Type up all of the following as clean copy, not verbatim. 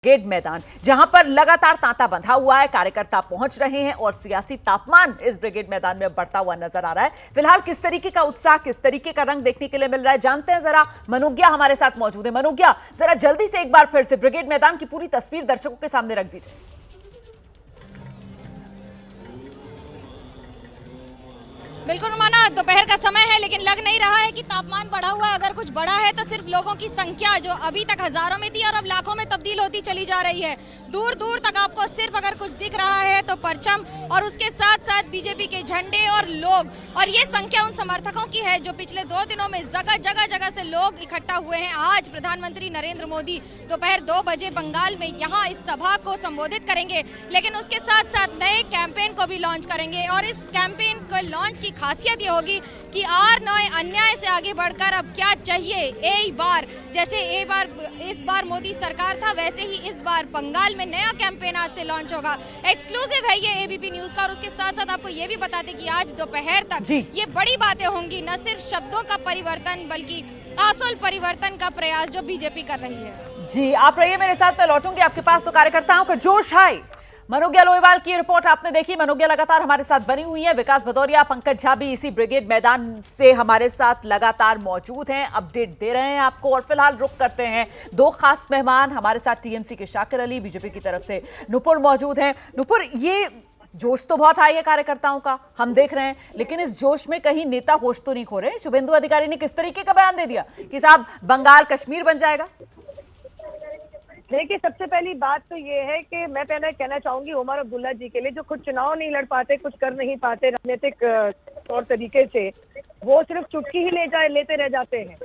Brigade मैदान, जहां पर लगातार तांता बंधा हुआ है, कार्यकर्ता पहुंच रहे हैं और सियासी तापमान इस ब्रिगेड मैदान में बढ़ता हुआ नजर आ रहा है। फिलहाल किस तरीके का उत्साह, किस तरीके का रंग देखने के लिए मिल रहा है, जानते हैं। जरा मनोज्ञा हमारे साथ मौजूद है। मनोज्ञा, जरा जल्दी से एक बार फिर से ब्रिगेड मैदान की पूरी तस्वीर दर्शकों के सामने रख दीजिए। बिल्कुल रुमाना, दोपहर का समय है लेकिन लग नहीं रहा है कि तापमान बढ़ा हुआ है। अगर कुछ बढ़ा है तो सिर्फ लोगों की संख्या जो अभी तक हजारों में थी और अब लाखों में तब्दील होती चली जा रही है। दूर दूर तक आपको सिर्फ अगर कुछ दिख रहा है तो परचम और उसके साथ साथ बीजेपी के झंडे और लोग, और ये संख्या उन समर्थकों की है जो पिछले 2 दिनों में जगह जगह से लोग इकट्ठा हुए हैं। आज प्रधानमंत्री नरेंद्र मोदी दोपहर 2 बजे बंगाल में यहाँ इस सभा को संबोधित करेंगे, लेकिन उसके साथ साथ नए कैंपेन को भी लॉन्च करेंगे। और इस कैंपेन को लॉन्च की खासियत ये होगी कि आर-9 अन्याय से आगे बढ़कर अब क्या चाहिए। एक बार जैसे इस बार मोदी सरकार था, वैसे ही इस बार बंगाल में नया कैंपेन आज से लॉन्च होगा। एक्सक्लूसिव है ये एबीपी न्यूज का। और उसके साथ साथ आपको ये भी बताते कि आज दोपहर तक ये बड़ी बातें होंगी, न सिर्फ शब्दों का परिवर्तन बल्कि आसल परिवर्तन का प्रयास जो बीजेपी कर रही है। जी, आप रहिए मेरे साथ, मैं लौटूंगी आपके पास। तो कार्यकर्ताओं का जोश है। मनोज्ञा लोहीवाल की रिपोर्ट आपने देखी। मनोज्ञा लगातार हमारे साथ बनी हुई है। विकास भदौरिया, पंकज झा भी इसी ब्रिगेड मैदान से हमारे साथ लगातार मौजूद हैं, अपडेट दे रहे हैं आपको। और फिलहाल रुक करते हैं 2 खास मेहमान हमारे साथ, टीएमसी के शाकिर अली, बीजेपी की तरफ से नुपुर मौजूद हैं। नुपुर, ये जोश तो बहुत हाई है कार्यकर्ताओं का, हम देख रहे हैं, लेकिन इस जोश में कहीं नेता होश तो नहीं खो रहे। शुभेंदु अधिकारी ने किस तरीके का बयान दे दिया कि साहब बंगाल कश्मीर बन जाएगा। देखिए, सबसे पहली बात तो ये है कि मैं पहले कहना चाहूंगी उमर अब्दुल्ला जी के लिए, जो खुद चुनाव नहीं लड़ पाते, कुछ कर नहीं पाते राजनीतिक तौर तरीके से, वो सिर्फ चुटकी ही लेते रह जाते हैं।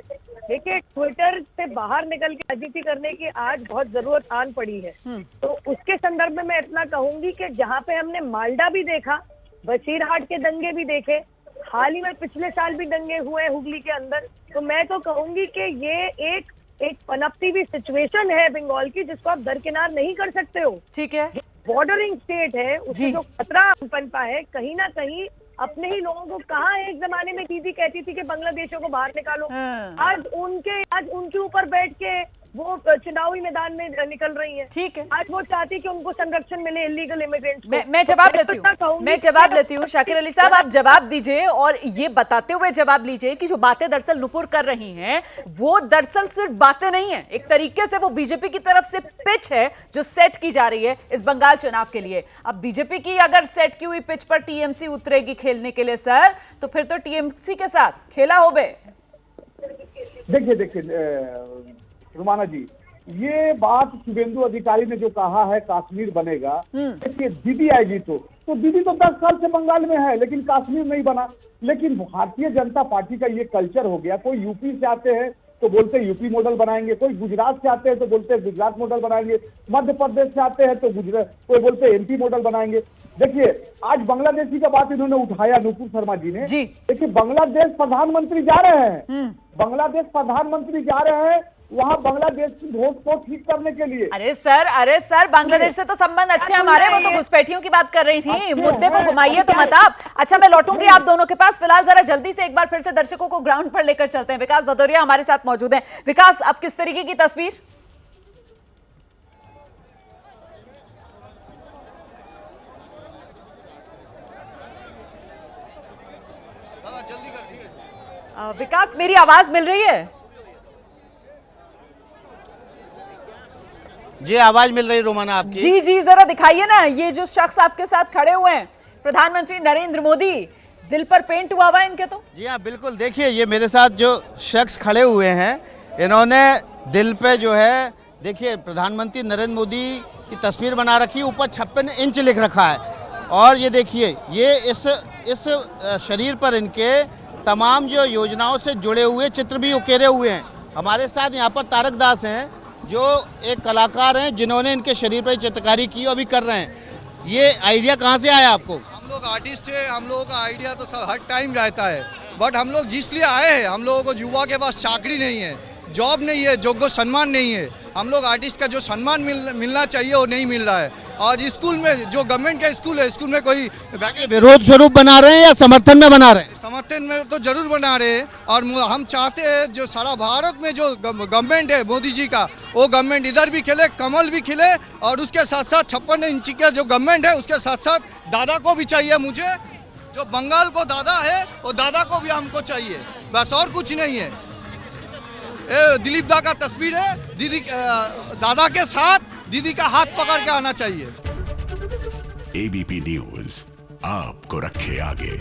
देखिए, ट्विटर से बाहर निकल के राजनीति करने की आज बहुत जरूरत आन पड़ी है। तो उसके संदर्भ में मैं इतना कहूंगी कि जहाँ पे हमने मालडा भी देखा, बशीरहाट के दंगे भी देखे, हाल ही में पिछले साल भी दंगे हुए हुगली के अंदर, तो मैं तो कहूंगी कि ये एक पनपती हुई सिचुएशन है बंगाल की, जिसको आप दरकिनार नहीं कर सकते हो। ठीक है, बॉर्डरिंग स्टेट है, उसमें जो खतरा पनपा है, कहीं ना कहीं अपने ही लोगों को, कहाँ एक जमाने में दीदी कहती थी कि बांग्लादेशियों को बाहर निकालो, आज उनके ऊपर बैठ के वो चुनावी मैदान में निकल रही है। ठीक है, आज वो चाहती कि उनको संरक्षण मिले इलीगल इमिग्रेंट्स को। मैं जवाब लेती हूँ शाकिर अली साहब, आप जवाब दीजिए और ये बताते हुए जवाब लीजिए कि जो बातें दरअसल नुपुर कर रही हैं वो दरअसल सिर्फ बातें नहीं है, एक तरीके से वो बीजेपी की तरफ से पिच है जो सेट की जा रही है इस बंगाल चुनाव के लिए। अब बीजेपी की अगर सेट की हुई पिच पर टीएमसी उतरेगी खेलने के लिए सर, तो फिर तो टीएमसी के साथ खेला हो बे। देखिए रुमाना जी, ये बात शुभेंदु अधिकारी ने जो कहा है कश्मीर बनेगा, देखिए दीदी आएगी तो दीदी तो 10 साल से बंगाल में है लेकिन कश्मीर नहीं बना। लेकिन भारतीय जनता पार्टी का ये कल्चर हो गया, कोई यूपी से आते हैं तो बोलते हैं यूपी मॉडल बनाएंगे, कोई गुजरात से आते हैं तो बोलते हैं गुजरात मॉडल बनाएंगे, मध्य प्रदेश से आते हैं तो कोई बोलते हैं एमपी मॉडल बनाएंगे। देखिए, आज बांग्लादेशी का बात इन्होंने उठाया नुपुर शर्मा जी ने। देखिए, बांग्लादेश प्रधानमंत्री जा रहे हैं, बांग्लादेश प्रधानमंत्री जा रहे हैं वहाँ बांग्लादेश की वोट को ठीक करने के लिए। अरे सर बांग्लादेश से तो संबंध अच्छे हमारे, वो तो घुसपैठियों की बात कर रही थी, मुद्दे को घुमाइए तो मत आप। अच्छा, मैं लौटूंगी आप दोनों के पास। फिलहाल जरा जल्दी से एक बार फिर से दर्शकों को ग्राउंड पर लेकर चलते हैं। विकास भदौरिया हमारे साथ मौजूद हैं। विकास, अब किस तरीके की तस्वीर? विकास, मेरी आवाज मिल रही है? जी, आवाज मिल रही है रोमाना आपकी। जी, जरा दिखाइए ना, ये जो शख्स आपके साथ खड़े हुए हैं, प्रधानमंत्री नरेंद्र मोदी, दिल पर पेंट हुआ हुआ है इनके तो? जी हाँ, बिल्कुल। देखिए, ये मेरे साथ जो शख्स खड़े हुए हैं, इन्होंने दिल पे जो है, देखिए प्रधानमंत्री नरेंद्र मोदी की तस्वीर बना रखी है, ऊपर 56 इंच लिख रखा है। और ये देखिए, ये इस शरीर पर इनके तमाम जो योजनाओं से जुड़े हुए चित्र भी उकेरे हुए हैं। हमारे साथ यहाँ पर तारक दास हैं, जो एक कलाकार हैं जिन्होंने इनके शरीर पर चित्रकारी की, अभी कर रहे हैं। ये आइडिया कहाँ से आया आपको? हम लोग आर्टिस्ट है, हम लोगों का आइडिया तो सब हर टाइम रहता है, बट हम लोग जिस लिए आए हैं, हम लोगों को युवा के पास चाकरी नहीं है, जॉब नहीं है, योग्य सम्मान नहीं है। हम लोग आर्टिस्ट का जो सम्मान मिलना चाहिए वो नहीं मिल रहा है। और स्कूल में जो गवर्नमेंट का स्कूल है, स्कूल में कोई विरोध स्वरूप बना रहे हैं या समर्थन में बना रहे हैं? समर्थन में तो जरूर बना रहे हैं और हम चाहते हैं जो सारा भारत में जो गवर्नमेंट है मोदी जी का, वो गवर्नमेंट इधर भी खिले, कमल भी खिले, और उसके साथ साथ 56 इंच का जो गवर्नमेंट है उसके साथ साथ दादा को भी चाहिए। मुझे जो बंगाल को दादा है वो दादा को भी हमको चाहिए, बस और कुछ नहीं है। दिलीप दा का तस्वीर है, दीदी दादा के साथ दीदी का हाथ पकड़ के आना चाहिए। एबीपी न्यूज आपको रखे आगे।